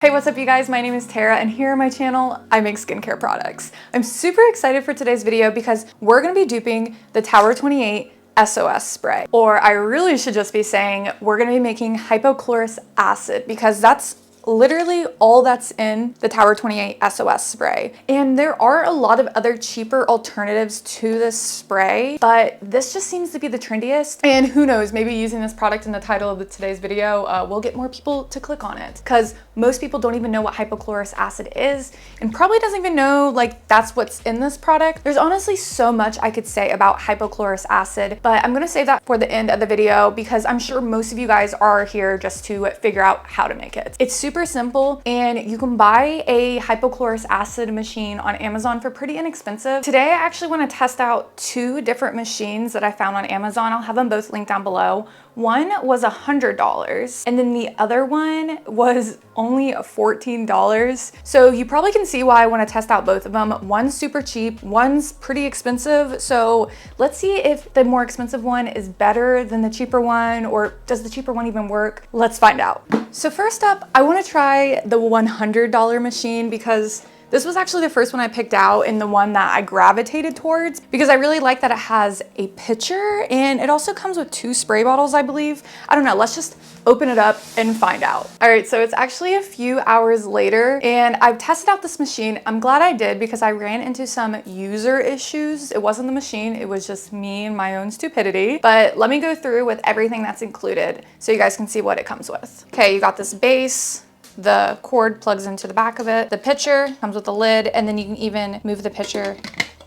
Hey, what's up you guys? My name is Tara and here on my channel, I make skincare products. I'm super excited for today's video because we're gonna be duping the Tower 28 SOS spray. Or I really should just be saying we're gonna be making hypochlorous acid because that's literally all that's in the Tower 28 SOS spray. And there are a lot of other cheaper alternatives to this spray, but this just seems to be the trendiest. And who knows, maybe using this product in the title of today's video will get more people to click on it, because most people don't even know what hypochlorous acid is and probably doesn't even know like that's what's in this product. There's honestly so much I could say about hypochlorous acid, but I'm gonna save that for the end of the video because I'm sure most of you guys are here just to figure out how to make it. It's super simple and you can buy a hypochlorous acid machine on Amazon for pretty inexpensive. Today I actually want to test out two different machines that I found on Amazon. I'll have them both linked down below. One was $100 and then the other one was only $14. So you probably can see why I want to test out both of them. One's super cheap, one's pretty expensive. So let's see if the more expensive one is better than the cheaper one, or does the cheaper one even work? Let's find out. So first up, I want to try the $100 machine because this was actually the first one I picked out and the one that I gravitated towards because I really like that it has a pitcher and it also comes with 2 spray bottles, I believe. I don't know, let's just open it up and find out. All right, so it's actually a few hours later and I've tested out this machine. I'm glad I did because I ran into some user issues. It wasn't the machine, it was just me and my own stupidity. But let me go through with everything that's included so you guys can see what it comes with. Okay, you got this base. The cord plugs into the back of it. The pitcher comes with a lid, and then you can even move the pitcher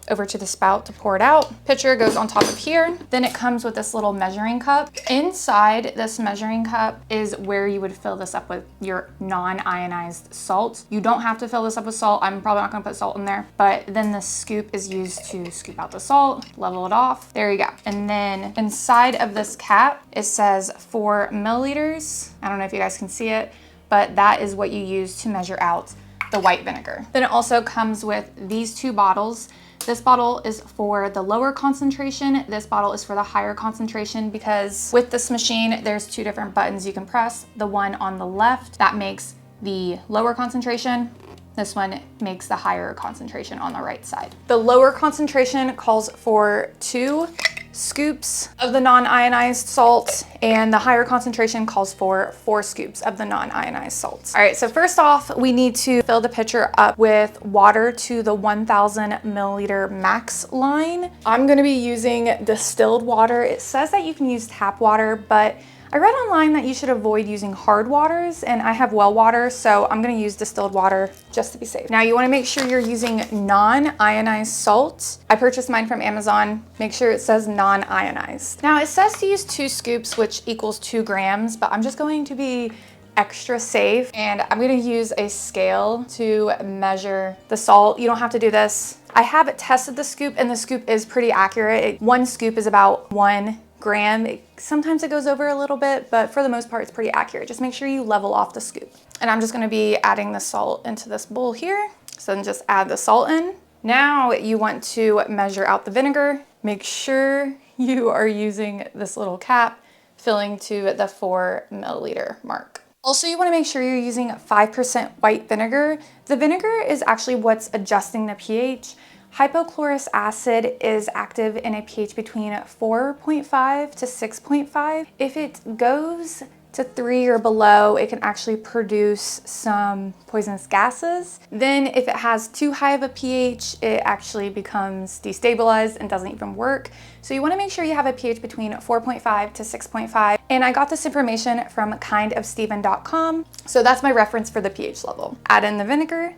over to the spout to pour it out. Pitcher goes on top of here. Then it comes with this little measuring cup. Inside this measuring cup is where you would fill this up with your non-ionized salt. You don't have to fill this up with salt. I'm probably not gonna put salt in there, but then the scoop is used to scoop out the salt, level it off. There you go. And then inside of this cap, it says 4 milliliters. I don't know if you guys can see it, but that is what you use to measure out the white vinegar. Then it also comes with these 2 bottles. This bottle is for the lower concentration. This bottle is for the higher concentration because with this machine, there's 2 different buttons you can press. The one on the left, that makes the lower concentration. This one makes the higher concentration on the right side. The lower concentration calls for 2 scoops of the non-ionized salt, and the higher concentration calls for 4 scoops of the non-ionized salts. All right, so first off, we need to fill the pitcher up with water to the 1000 milliliter max line. I'm gonna be using distilled water. It says that you can use tap water, but I read online that you should avoid using hard waters, and I have well water, so I'm gonna use distilled water just to be safe. Now you wanna make sure you're using non-ionized salt. I purchased mine from Amazon. Make sure it says non-ionized. Now it says to use 2 scoops, which equals 2 grams, but I'm just going to be extra safe, and I'm gonna use a scale to measure the salt. You don't have to do this. I have tested the scoop, and the scoop is pretty accurate. 1 scoop is about 1 gram. Sometimes it goes over a little bit, but for the most part, it's pretty accurate. Just make sure you level off the scoop. And I'm just gonna be adding the salt into this bowl here. So then just add the salt in. Now you want to measure out the vinegar. Make sure you are using this little cap, filling to the 4 milliliter mark. Also, you wanna make sure you're using 5% white vinegar. The vinegar is actually what's adjusting the pH. Hypochlorous acid is active in a pH between 4.5 to 6.5. If it goes to 3 or below, it can actually produce some poisonous gases. Then if it has too high of a pH, it actually becomes destabilized and doesn't even work. So you wanna make sure you have a pH between 4.5 to 6.5. And I got this information from kindofsteven.com. So that's my reference for the pH level. Add in the vinegar.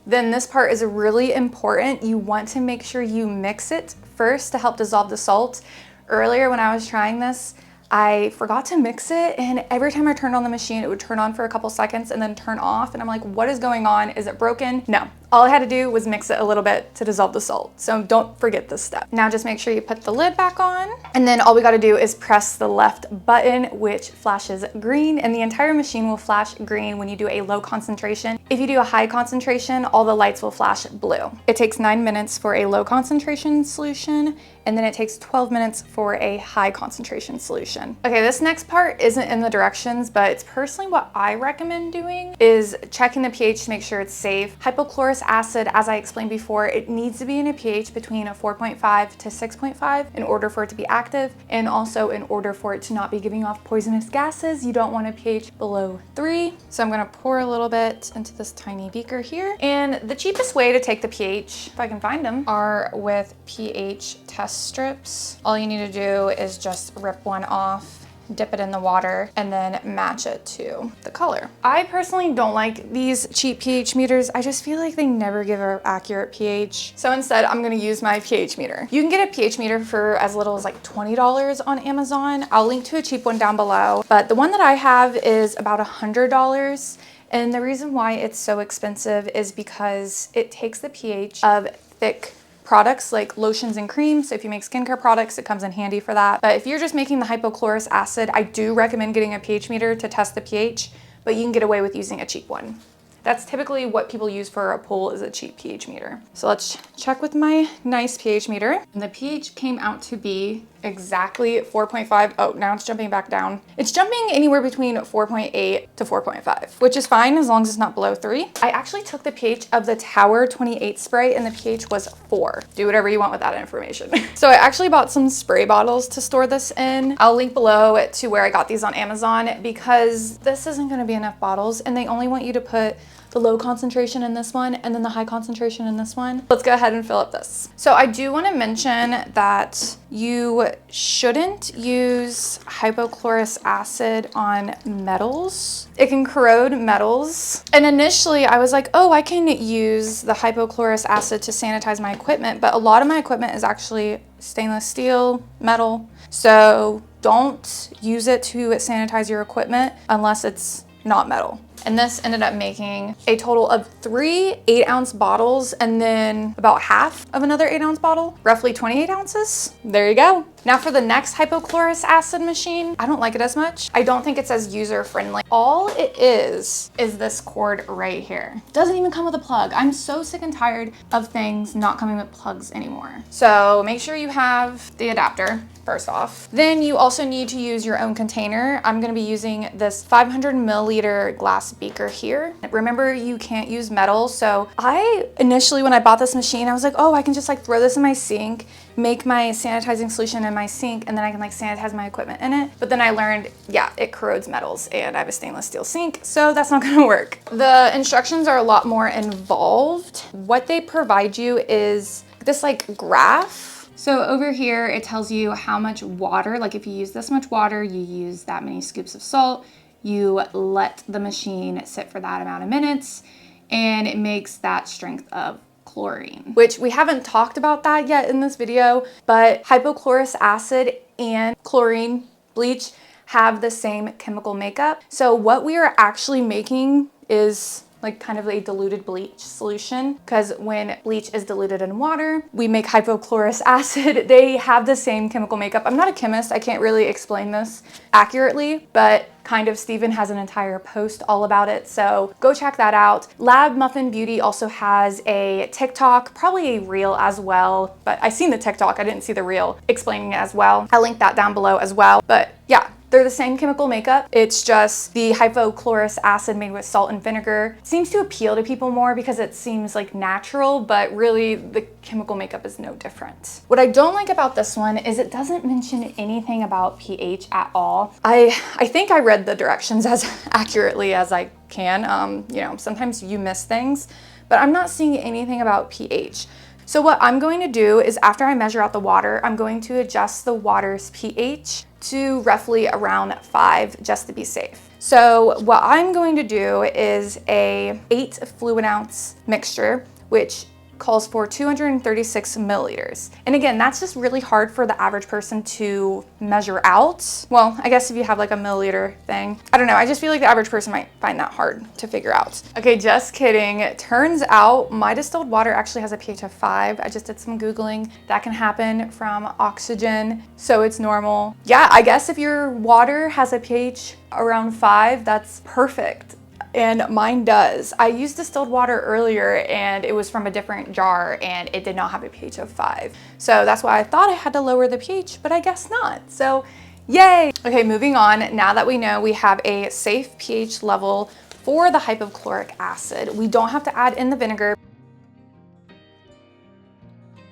Then this part is really important. You want to make sure you mix it first to help dissolve the salt. Earlier when I was trying this, I forgot to mix it, and every time I turned on the machine, it would turn on for a couple seconds and then turn off. And I'm like, what is going on? Is it broken? No, All I had to do was mix it a little bit to dissolve the salt. So don't forget this step. Now just make sure you put the lid back on, and then all we gotta do is press the left button, which flashes green, and the entire machine will flash green when you do a low concentration. If you do a high concentration, all the lights will flash blue. It takes 9 minutes for a low concentration solution, and then it takes 12 minutes for a high concentration solution. Okay, this next part isn't in the directions, but it's personally what I recommend doing is checking the pH to make sure it's safe. Hypochlorous acid, as I explained before, it needs to be in a pH between a 4.5 to 6.5 in order for it to be active, and also in order for it to not be giving off poisonous gases. You don't want a pH below 3. So I'm gonna pour a little bit into this tiny beaker here. And the cheapest way to take the pH, if I can find them, are with pH test strips. All you need to do is just rip one off, dip it in the water, and then match it to the color. I personally don't like these cheap pH meters. I just feel like they never give an accurate pH. So instead, I'm gonna use my pH meter. You can get a pH meter for as little as like $20 on Amazon. I'll link to a cheap one down below, but the one that I have is about $100. And the reason why it's so expensive is because it takes the pH of thick products like lotions and creams. So if you make skincare products, it comes in handy for that. But if you're just making the hypochlorous acid, I do recommend getting a pH meter to test the pH, but you can get away with using a cheap one. That's typically what people use for a pool, is a cheap pH meter. So let's check with my nice pH meter. And the pH came out to be exactly 4.5. Oh, now it's jumping back down. It's jumping anywhere between 4.8 to 4.5, which is fine as long as it's not below 3. I actually took the pH of the Tower 28 spray and the pH was 4. Do whatever you want with that information. So I actually bought some spray bottles to store this in. I'll link below to where I got these on Amazon, because this isn't gonna be enough bottles and they only want you to put the low concentration in this one and then the high concentration in this one. Let's go ahead and fill up this. So I do want to mention that you shouldn't use hypochlorous acid on metals. It can corrode metals. And initially I was like, oh, I can use the hypochlorous acid to sanitize my equipment, but a lot of my equipment is actually stainless steel, metal. So don't use it to sanitize your equipment unless it's not metal. And this ended up making a total of 3 8-ounce bottles and then about half of another 8-ounce bottle, roughly 28 ounces. There you go. Now for the next hypochlorous acid machine, I don't like it as much. I don't think it's as user-friendly. All it is this cord right here. Doesn't even come with a plug. I'm so sick and tired of things not coming with plugs anymore. So make sure you have the adapter first off. Then you also need to use your own container. I'm gonna be using this 500 milliliter glass beaker here. Remember, you can't use metal. So I initially, when I bought this machine, I was like, oh, I can just like throw this in my sink, make my sanitizing solution in my sink, and then I can like sanitize my equipment in it. But then I learned, yeah, it corrodes metals and I have a stainless steel sink, so that's not gonna work. The instructions are a lot more involved. What they provide you is this like graph. So over here, it tells you how much water, like if you use this much water, you use that many scoops of salt, you let the machine sit for that amount of minutes, and it makes that strength of chlorine, which we haven't talked about that yet in this video, but hypochlorous acid and chlorine, bleach, have the same chemical makeup. So what we are actually making is like kind of a diluted bleach solution, because when bleach is diluted in water, we make hypochlorous acid. They have the same chemical makeup. I'm not a chemist, I can't really explain this accurately, but kind of Steven has an entire post all about it, so go check that out. Lab Muffin Beauty also has a TikTok, probably a reel as well, but I seen the TikTok, I didn't see the reel explaining it as well. I'll link that down below as well, but yeah. They're the same chemical makeup. It's just the hypochlorous acid made with salt and vinegar seems to appeal to people more because it seems like natural, but really the chemical makeup is no different. What I don't like about this one is it doesn't mention anything about pH at all. I think I read the directions as accurately as I can. You know, sometimes you miss things, but I'm not seeing anything about pH. So what I'm going to do is after I measure out the water, I'm going to adjust the water's pH to roughly around 5 just to be safe. So what I'm going to do is a 8 fluid ounce mixture, which calls for 236 milliliters. And again, that's just really hard for the average person to measure out. Well, I guess if you have like a milliliter thing, I don't know. I just feel like the average person might find that hard to figure out. Okay, just kidding. It turns out my distilled water actually has a pH of 5. I just did some Googling. That can happen from oxygen, so it's normal. Yeah, I guess if your water has a pH around 5, that's perfect. And mine does. I used distilled water earlier and it was from a different jar and it did not have a pH of 5. So that's why I thought I had to lower the pH, but I guess not. So yay. Okay, moving on. Now that we know we have a safe pH level for the hypochlorous acid, we don't have to add in the vinegar.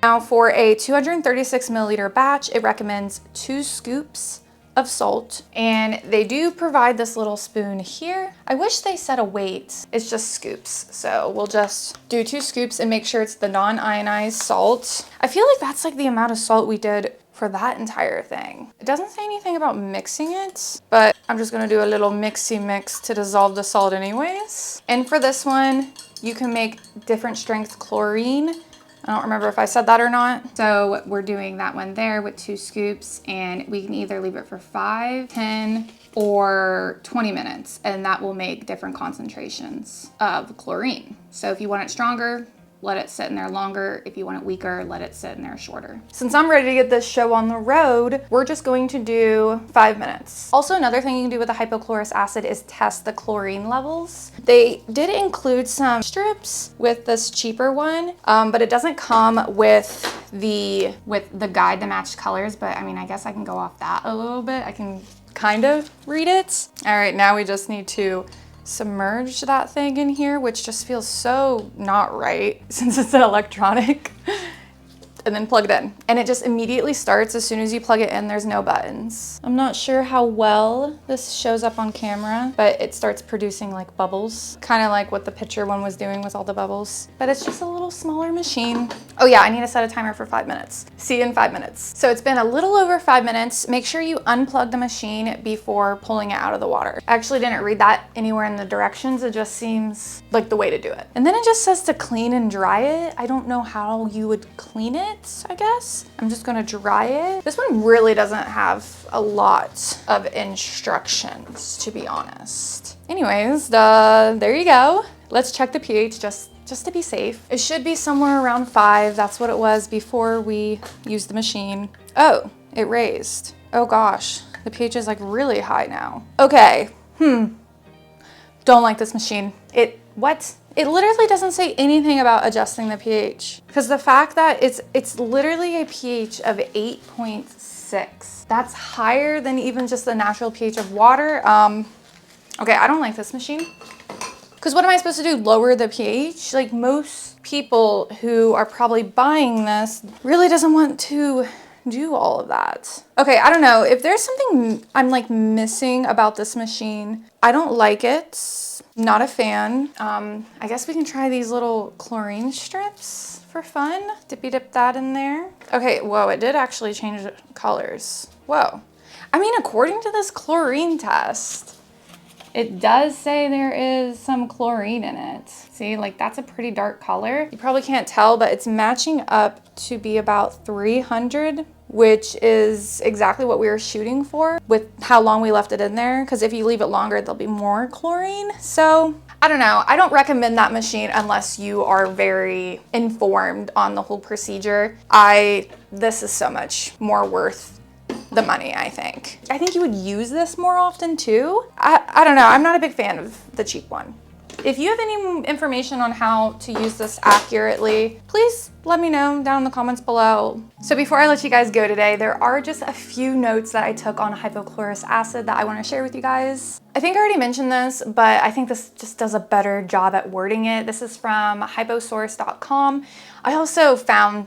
Now for a 236 milliliter batch, it recommends 2 scoops of salt, and they do provide this little spoon here. I wish they said a weight. It's just scoops. So we'll just do 2 scoops and make sure it's the non-ionized salt. I feel like that's like the amount of salt we did for that entire thing. It doesn't say anything about mixing it, but I'm just gonna do a little mixy mix to dissolve the salt anyways. And for this one, you can make different strength chlorine. I don't remember if I said that or not. So we're doing that one there with 2 scoops, and we can either leave it for 5, 10, or 20 minutes, and that will make different concentrations of chlorine. So if you want it stronger, let it sit in there longer. If you want it weaker, let it sit in there shorter. Since I'm ready to get this show on the road, we're just going to do 5 minutes. Also, another thing you can do with the hypochlorous acid is test the chlorine levels. They did include some strips with this cheaper one, but it doesn't come with the guide to match colors. But I mean, I guess I can go off that a little bit. I can kind of read it. All right, now we just need to submerge that thing in here, which just feels so not right since it's an electronic, and then plug it in. And it just immediately starts as soon as you plug it in. There's no buttons. I'm not sure how well this shows up on camera, but it starts producing like bubbles, kind of like what the picture one was doing with all the bubbles, but it's just a little smaller machine. Oh yeah, I need to set a timer for 5 minutes. See you in 5 minutes. So it's been a little over 5 minutes. Make sure you unplug the machine before pulling it out of the water. I actually didn't read that anywhere in the directions. It just seems like the way to do it. And then it just says to clean and dry it. I don't know how you would clean it, I guess. I'm just gonna dry it. This one really doesn't have a lot of instructions, to be honest. Anyways, there you go. Let's check the pH just to be safe. It should be somewhere around 5. That's what it was before we used the machine. Oh, it raised. Oh gosh, the pH is like really high now. Okay, don't like this machine. It literally doesn't say anything about adjusting the pH, because the fact that it's literally a pH of 8.6. That's higher than even just the natural pH of water. Okay, I don't like this machine. Because what am I supposed to do? Lower the pH? Like, most people who are probably buying this really doesn't want to do all of that. Okay, I don't know. If there's something I'm like missing about this machine, I don't like it. Not a fan. I guess we can try these little chlorine strips for fun. Dippy dip that in there. Okay, whoa, it did actually change the colors. Whoa. I mean, according to this chlorine test, it does say there is some chlorine in it. See, like that's a pretty dark color. You probably can't tell, but it's matching up to be about 300, which is exactly what we were shooting for with how long we left it in there. Because if you leave it longer, there'll be more chlorine. So I don't know. I don't recommend that machine unless you are very informed on the whole procedure. This is so much more worth the money, I think. I think you would use this more often too. I don't know. I'm not a big fan of the cheap one. If you have any information on how to use this accurately, please let me know down in the comments below. So before I let you guys go today, there are just a few notes that I took on hypochlorous acid that I want to share with you guys. I think I already mentioned this, but I think this just does a better job at wording it. This is from hyposource.com. I also found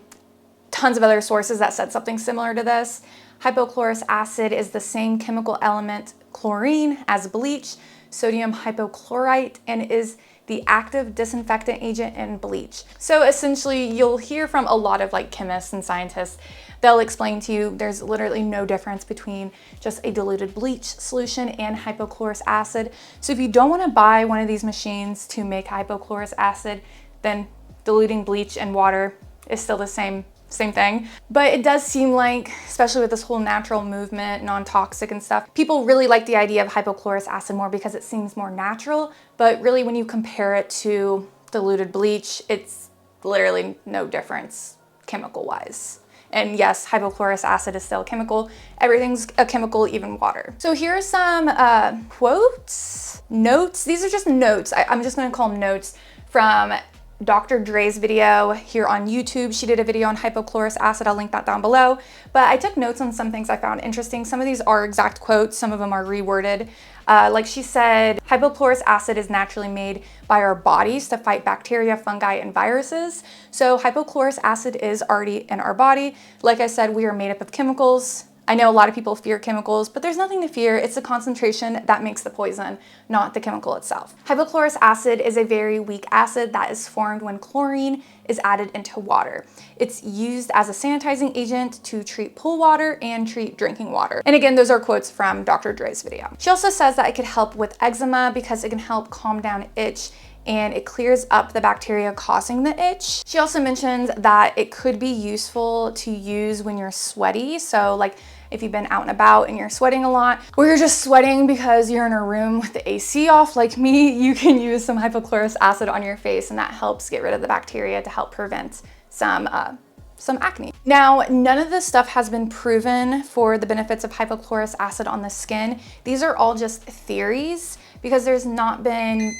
tons of other sources that said something similar to this. Hypochlorous acid is the same chemical element chlorine as bleach, sodium hypochlorite, and is the active disinfectant agent in bleach. So essentially, you'll hear from a lot of like chemists and scientists. They'll explain to you there's literally no difference between just a diluted bleach solution and hypochlorous acid. So if you don't want to buy one of these machines to make hypochlorous acid, then diluting bleach and water is still the same thing. But it does seem like, especially with this whole natural movement, non-toxic and stuff, people really like the idea of hypochlorous acid more because it seems more natural. But really, when you compare it to diluted bleach, it's literally no difference chemical-wise. And yes, hypochlorous acid is still a chemical. Everything's a chemical, even water. So here are some quotes, notes. These are just notes. I'm just gonna call them notes from Dr. Dre's video here on YouTube. She did a video on hypochlorous acid. I'll link that down below. But I took notes on some things I found interesting. Some of these are exact quotes. Some of them are reworded. Like she said, hypochlorous acid is naturally made by our bodies to fight bacteria, fungi, and viruses. So hypochlorous acid is already in our body. Like I said, we are made up of chemicals. I know a lot of people fear chemicals, but there's nothing to fear. It's the concentration that makes the poison, not the chemical itself. Hypochlorous acid is a very weak acid that is formed when chlorine is added into water. It's used as a sanitizing agent to treat pool water and treat drinking water. And again, those are quotes from Dr. Dre's video. She also says that it could help with eczema because it can help calm down itch and it clears up the bacteria causing the itch. She also mentions that it could be useful to use when you're sweaty. So like if you've been out and about and you're sweating a lot, or you're just sweating because you're in a room with the AC off like me, you can use some hypochlorous acid on your face and that helps get rid of the bacteria to help prevent some acne. Now, none of this stuff has been proven for the benefits of hypochlorous acid on the skin. These are all just theories because there's not been,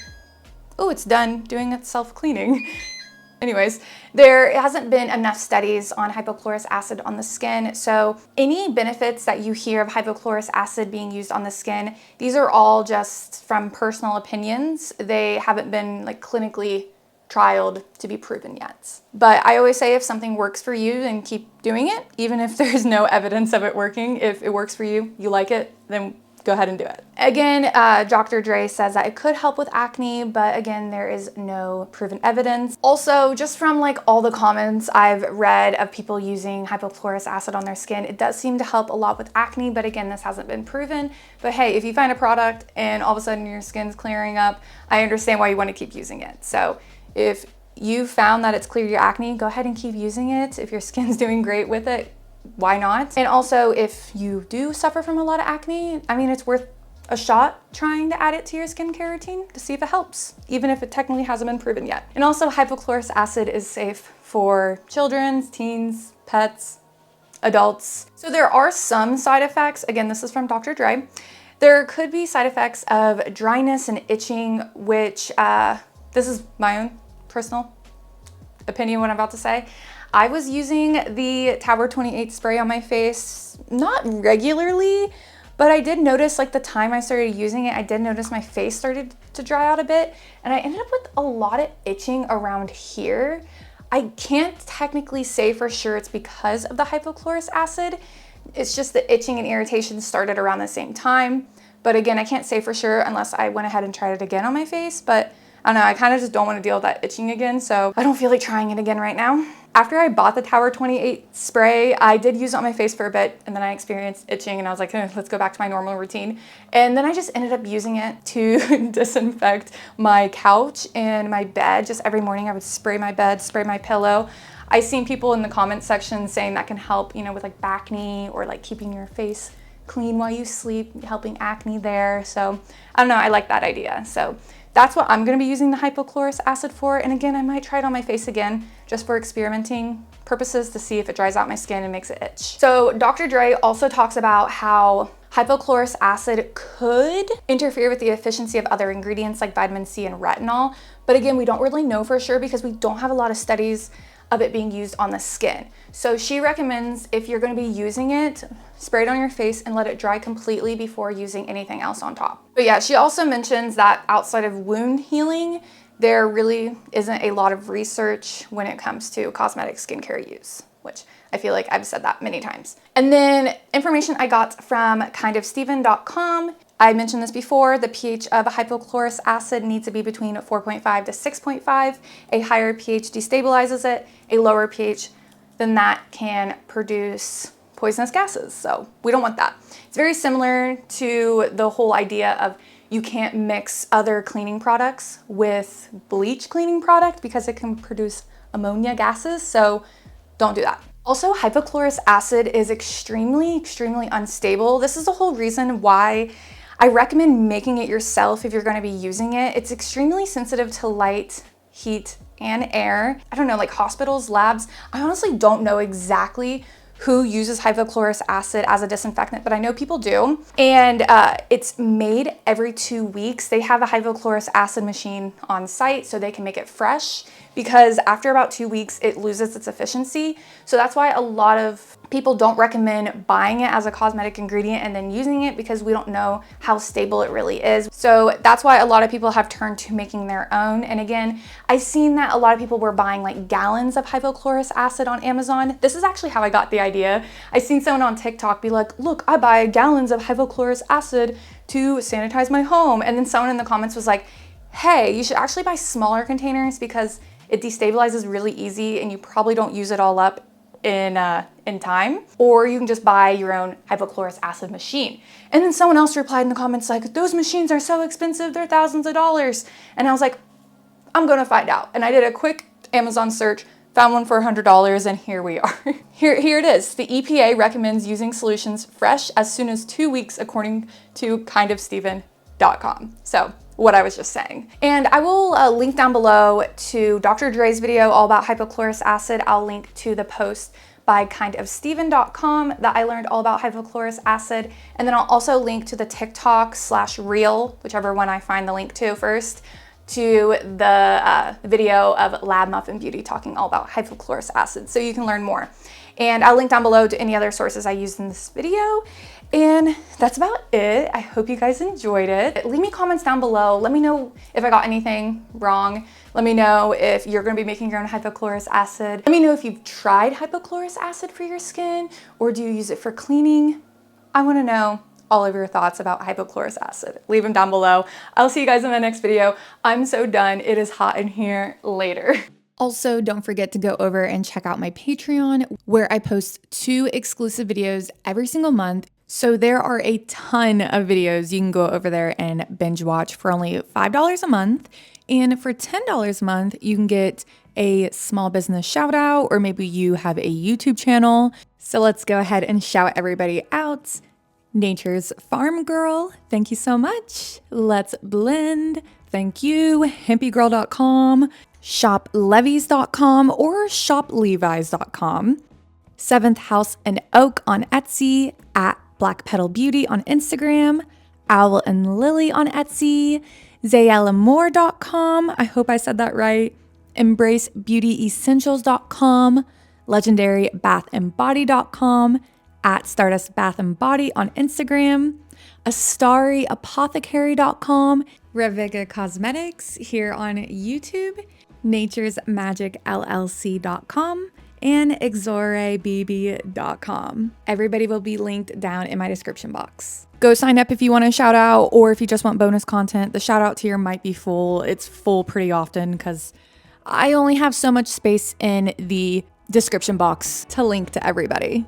oh, it's done doing its self-cleaning. Anyways, there hasn't been enough studies on hypochlorous acid on the skin. So any benefits that you hear of hypochlorous acid being used on the skin, these are all just from personal opinions. They haven't been like clinically trialed to be proven yet. But I always say if something works for you, then keep doing it. Even if there's no evidence of it working, if it works for you, you like it, then go ahead and do it. Again, Dr. Dre says that it could help with acne, but again, there is no proven evidence. Also, just from like all the comments I've read of people using hypochlorous acid on their skin, it does seem to help a lot with acne, but again, this hasn't been proven. But hey, if you find a product and all of a sudden your skin's clearing up, I understand why you want to keep using it. So if you found that it's cleared your acne, go ahead and keep using it. If your skin's doing great with it, why not? And also, if you do suffer from a lot of acne, I mean, it's worth a shot trying to add it to your skincare routine to see if it helps, even if it technically hasn't been proven yet. And also, hypochlorous acid is safe for children, teens, pets, adults. So there are some side effects. Again, this is from Dr. Dre. There could be side effects of dryness and itching, which this is my own personal opinion, what I'm about to say. I was using the Tower 28 spray on my face, not regularly, but I did notice like the time I started using it, I did notice my face started to dry out a bit and I ended up with a lot of itching around here. I can't technically say for sure it's because of the hypochlorous acid. It's just the itching and irritation started around the same time. But again, I can't say for sure unless I went ahead and tried it again on my face, but I don't know, I kind of just don't want to deal with that itching again, so I don't feel like trying it again right now. After I bought the Tower 28 spray, I did use it on my face for a bit, and then I experienced itching, and I was like, let's go back to my normal routine. And then I just ended up using it to disinfect my couch and my bed. Just every morning I would spray my bed, spray my pillow. I've seen people in the comment section saying that can help, you know, with like acne or like keeping your face clean while you sleep, helping acne there. So I don't know, I like that idea. So that's what I'm gonna be using the hypochlorous acid for. And again, I might try it on my face again, just for experimenting purposes to see if it dries out my skin and makes it itch. So Dr. Dre also talks about how hypochlorous acid could interfere with the efficiency of other ingredients like vitamin C and retinol. But again, we don't really know for sure because we don't have a lot of studies of it being used on the skin. So she recommends if you're gonna be using it, spray it on your face and let it dry completely before using anything else on top. But yeah, she also mentions that outside of wound healing, there really isn't a lot of research when it comes to cosmetic skincare use, which I feel like I've said that many times. And then information I got from kindofsteven.com. I mentioned this before, the pH of a hypochlorous acid needs to be between 4.5 to 6.5. A higher pH destabilizes it. A lower pH than that can produce poisonous gases. So we don't want that. It's very similar to the whole idea of you can't mix other cleaning products with bleach cleaning product because it can produce ammonia gases, so don't do that. Also, hypochlorous acid is extremely unstable. This is the whole reason why I recommend making it yourself if you're going to be using it. It's extremely sensitive to light, heat, and air. I don't know, like hospitals, labs. I honestly don't know exactly who uses hypochlorous acid as a disinfectant, but I know people do. And it's made every 2 weeks. They have a hypochlorous acid machine on site so they can make it fresh, because after about 2 weeks, it loses its efficiency. So that's why a lot of people don't recommend buying it as a cosmetic ingredient and then using it, because we don't know how stable it really is. So that's why a lot of people have turned to making their own. And again, I've seen that a lot of people were buying like gallons of hypochlorous acid on Amazon. This is actually how I got the idea. I seen someone on TikTok be like, look, I buy gallons of hypochlorous acid to sanitize my home. And then someone in the comments was like, hey, you should actually buy smaller containers because it destabilizes really easy and you probably don't use it all up in time, or you can just buy your own hypochlorous acid machine. And then someone else replied in the comments like, those machines are so expensive, they're thousands of dollars. And I was like, I'm gonna find out. And I did a quick Amazon search, found one for $100, and here we are. Here it is. The EPA recommends using solutions fresh as soon as 2 weeks, according to kindofsteven.com. So what I was just saying. And I will link down below to Dr. Dre's video all about hypochlorous acid. I'll link to the post by kindofsteven.com that I learned all about hypochlorous acid. And then I'll also link to the TikTok/reel, whichever one I find the link to first, to the video of Lab Muffin Beauty talking all about hypochlorous acid, so you can learn more. And I'll link down below to any other sources I used in this video. And that's about it. I hope you guys enjoyed it. Leave me comments down below. Let me know if I got anything wrong. Let me know if you're gonna be making your own hypochlorous acid. Let me know if you've tried hypochlorous acid for your skin, or do you use it for cleaning? I wanna know all of your thoughts about hypochlorous acid. Leave them down below. I'll see you guys in the next video. I'm so done. It is hot in here. Later. Also, don't forget to go over and check out my Patreon, where I post 2 exclusive videos every single month. So there are a ton of videos you can go over there and binge watch for only $5 a month. And for $10 a month, you can get a small business shout out, or maybe you have a YouTube channel. So let's go ahead and shout everybody out. Nature's Farm Girl, thank you so much. Let's Blend, thank you. HempyGirl.com, ShopLevi's.com or ShopLevi's.com. 7th House and Oak on Etsy, at Black Petal Beauty on Instagram, Owl and Lily on Etsy, ZayelaMoore.com, I hope I said that right, EmbraceBeautyEssentials.com, LegendaryBathandBody.com, at Stardust Bath and Body on Instagram, AstariApothecary.com, Reviga Cosmetics here on YouTube, Nature's Magic LLC.com, and exorebb.com. Everybody will be linked down in my description box. Go sign up if you want a shout out, or if you just want bonus content. The shout out tier might be full. It's full pretty often because I only have so much space in the description box to link to everybody.